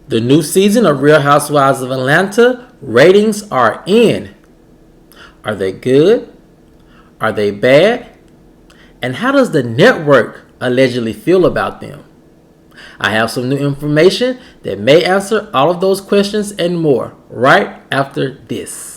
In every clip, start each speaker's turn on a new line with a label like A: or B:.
A: The new season of Real Housewives of Atlanta ratings are in. Are they good? Are they bad? And how does the network allegedly feel about them? I have some new information that may answer all of those questions and more right after this.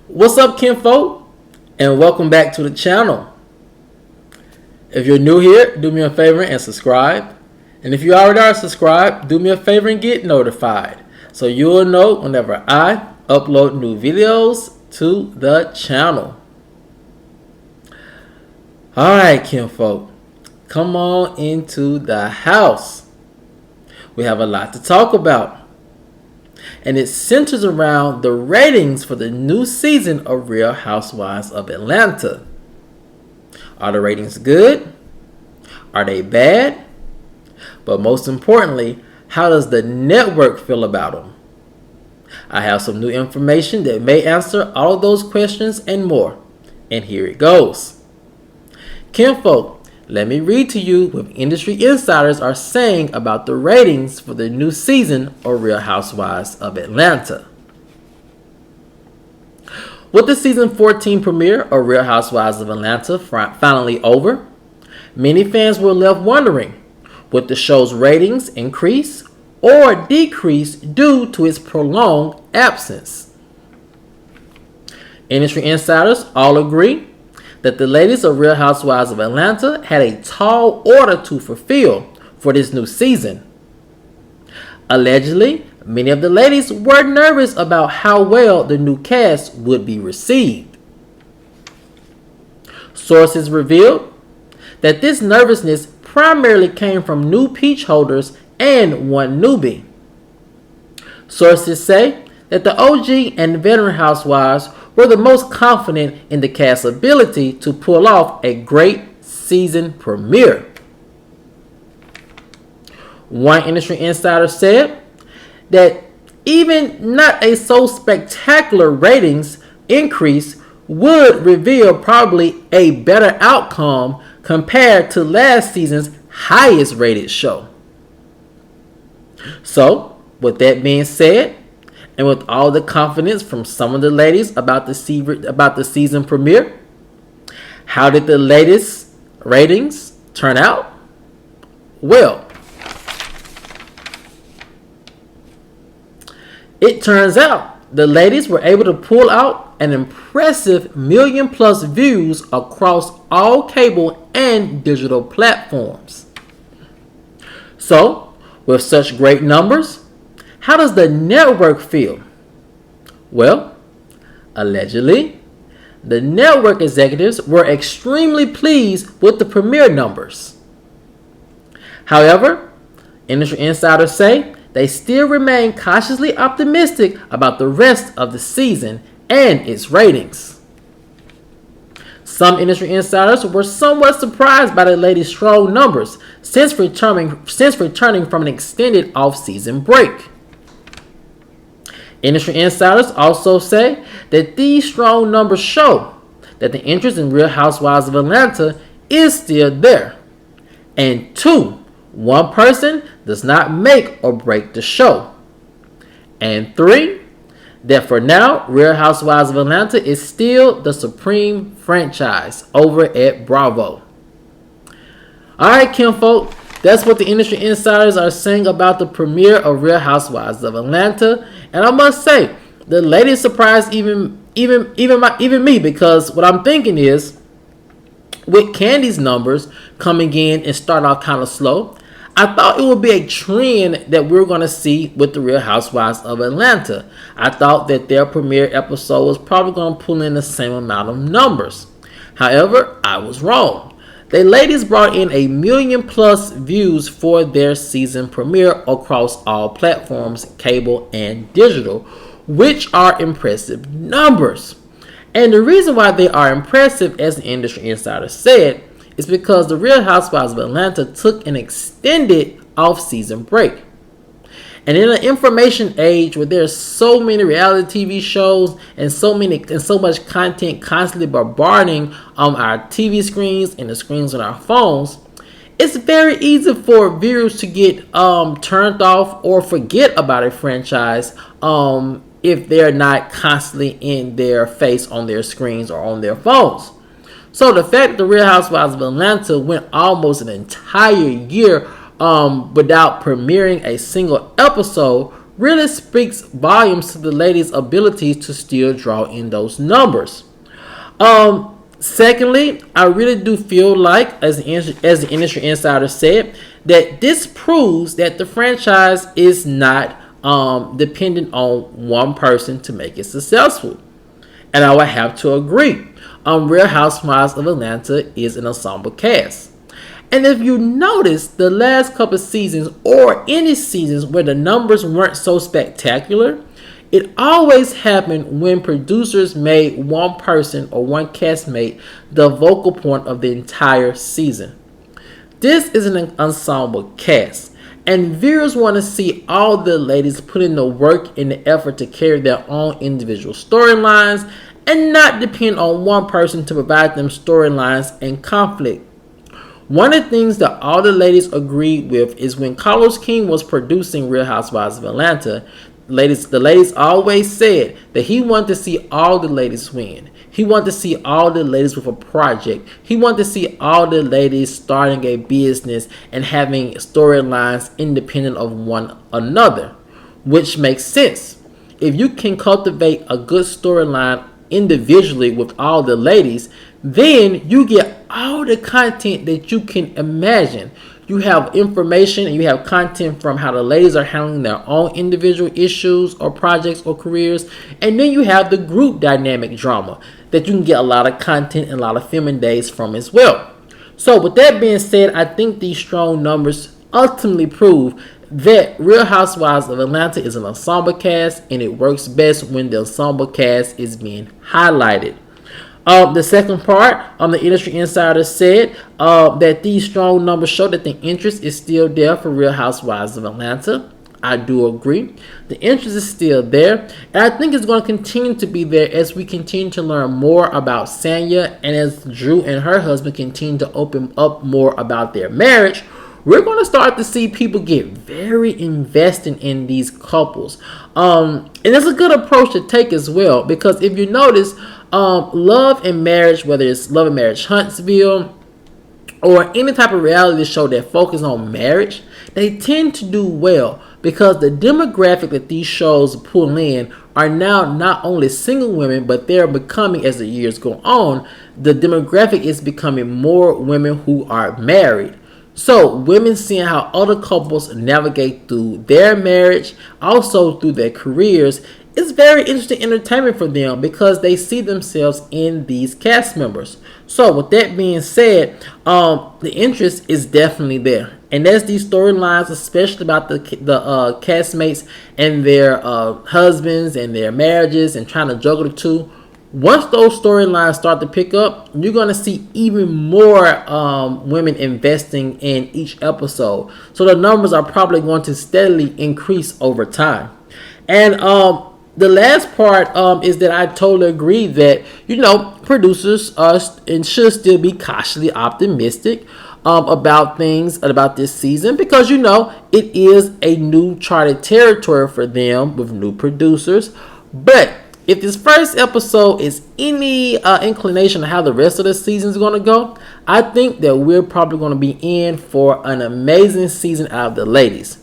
A: What's up, kinfolk, and welcome back to the channel. If you're new here, do me a favor and subscribe. And if you already are subscribed, do me a favor and get notified so you'll know whenever I upload new videos to the channel. Alright, kinfolk, come on into the house. We have a lot to talk about. And it centers around the ratings for the new season of Real Housewives of Atlanta. Are the ratings good? Are they bad? But most importantly, how does the network feel about them? I have some new information that may answer all of those questions and more. And here it goes. Kinfolk, let me read to you what industry insiders are saying about the ratings for the new season of Real Housewives of Atlanta. With the season 14 premiere of Real Housewives of Atlanta finally over, many fans were left wondering, would the show's ratings increase or decrease due to its prolonged absence? Industry insiders all agree that the ladies of Real Housewives of Atlanta had a tall order to fulfill for this new season. Allegedly, many of the ladies were nervous about how well the new cast would be received. Sources revealed that this nervousness primarily came from new peach holders and one newbie. Sources say that the OG and veteran housewives were the most confident in the cast's ability to pull off a great season premiere. One industry insider said that even not a so spectacular ratings increase would reveal probably a better outcome compared to last season's highest rated show. So, with that being said, and with all the confidence from some of the ladies about the season premiere, how did the latest ratings turn out? Well, it turns out the ladies were able to pull out an impressive 1 million+ views across all cable and digital platforms. So, with such great numbers, how does the network feel? Well, allegedly, the network executives were extremely pleased with the premiere numbers. However, industry insiders say they still remain cautiously optimistic about the rest of the season and its ratings. Some industry insiders were somewhat surprised by the ladies' strong numbers since returning from an extended off-season break. Industry insiders also say that these strong numbers show that the interest in Real Housewives of Atlanta is still there. And 2, one person does not make or break the show. And 3, that for now, Real Housewives of Atlanta is still the supreme franchise over at Bravo. Alright, kinfolk, that's what the industry insiders are saying about the premiere of Real Housewives of Atlanta. And I must say, the ladies surprised even me, because what I'm thinking is, with Candy's numbers coming in and start off kind of slow, I thought it would be a trend that we're going to see with the Real Housewives of Atlanta. I thought that their premiere episode was probably going to pull in the same amount of numbers. However, I was wrong. The ladies brought in 1 million+ views for their season premiere across all platforms, cable and digital, which are impressive numbers. And the reason why they are impressive, as the industry insider said, is because the Real Housewives of Atlanta took an extended off-season break. And in an information age where there's so many reality TV shows and so much content constantly bombarding our TV screens and the screens on our phones, it's very easy for viewers to get turned off or forget about a franchise if they're not constantly in their face on their screens or on their phones. So the fact that the Real Housewives of Atlanta went almost an entire year without premiering a single episode really speaks volumes to the ladies' ability to still draw in those numbers. Secondly, I really do feel like, as the industry insider said, that this proves that the franchise is not dependent on one person to make it successful. And I would have to agree. Real Housewives of Atlanta is an ensemble cast. And if you notice, the last couple seasons or any seasons where the numbers weren't so spectacular, it always happened when producers made one person or one castmate the focal point of the entire season. This is an ensemble cast, and viewers want to see all the ladies put in the work and the effort to carry their own individual storylines and not depend on one person to provide them storylines and conflict. One of the things that all the ladies agreed with is when Carlos King was producing Real Housewives of Atlanta, the ladies always said that he wanted to see all the ladies win. He wanted to see all the ladies with a project. He wanted to see all the ladies starting a business and having storylines independent of one another, which makes sense. If you can cultivate a good storyline individually with all the ladies, then you get all the content that you can imagine. You have information and you have content from how the ladies are handling their own individual issues or projects or careers. And then you have the group dynamic drama that you can get a lot of content and a lot of filming days from as well. So with that being said, I think these strong numbers ultimately prove that Real Housewives of Atlanta is an ensemble cast, and it works best when the ensemble cast is being highlighted. The second part, the industry insider said that these strong numbers show that the interest is still there for Real Housewives of Atlanta. I do agree. The interest is still there, and I think it's going to continue to be there as we continue to learn more about Sanya, and as Drew and her husband continue to open up more about their marriage. We're going to start to see people get very invested in these couples. And it's a good approach to take as well, because if you notice, Love and Marriage, whether it's Love and Marriage Huntsville or any type of reality show that focuses on marriage, they tend to do well because the demographic that these shows pull in are now not only single women, but they're becoming, as the years go on, the demographic is becoming more women who are married. So women seeing how other couples navigate through their marriage, also through their careers, is very interesting entertainment for them because they see themselves in these cast members. So with that being said, the interest is definitely there. And as these storylines, especially about the castmates and their husbands and their marriages and trying to juggle the two, once those storylines start to pick up, you're going to see even more women investing in each episode. So the numbers are probably going to steadily increase over time. And the last part is that I totally agree that, producers should still be cautiously optimistic about things, about this season, because, it is a new charted territory for them with new producers. But if this first episode is any inclination of how the rest of the season is going to go, I think that we're probably going to be in for an amazing season out of the ladies.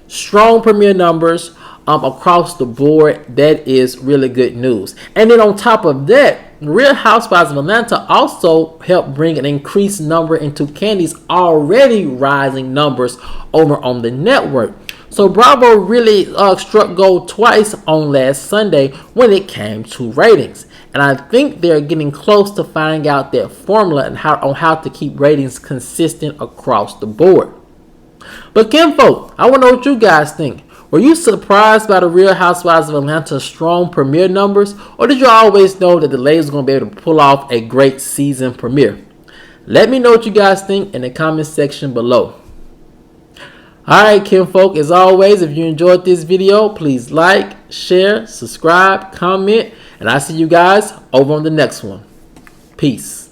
A: Strong premiere numbers across the board. That is really good news. And then on top of that, Real Housewives of Atlanta also helped bring an increased number into Kandi's already rising numbers over on the network. So Bravo really struck gold twice on last Sunday when it came to ratings. And I think they're getting close to finding out their formula and how to keep ratings consistent across the board. But Kinfolk, I want to know what you guys think. Were you surprised by the Real Housewives of Atlanta's strong premiere numbers? Or did you always know that the ladies were going to be able to pull off a great season premiere? Let me know what you guys think in the comment section below. Alright, kinfolk, as always, if you enjoyed this video, please like, share, subscribe, comment, and I'll see you guys over on the next one. Peace.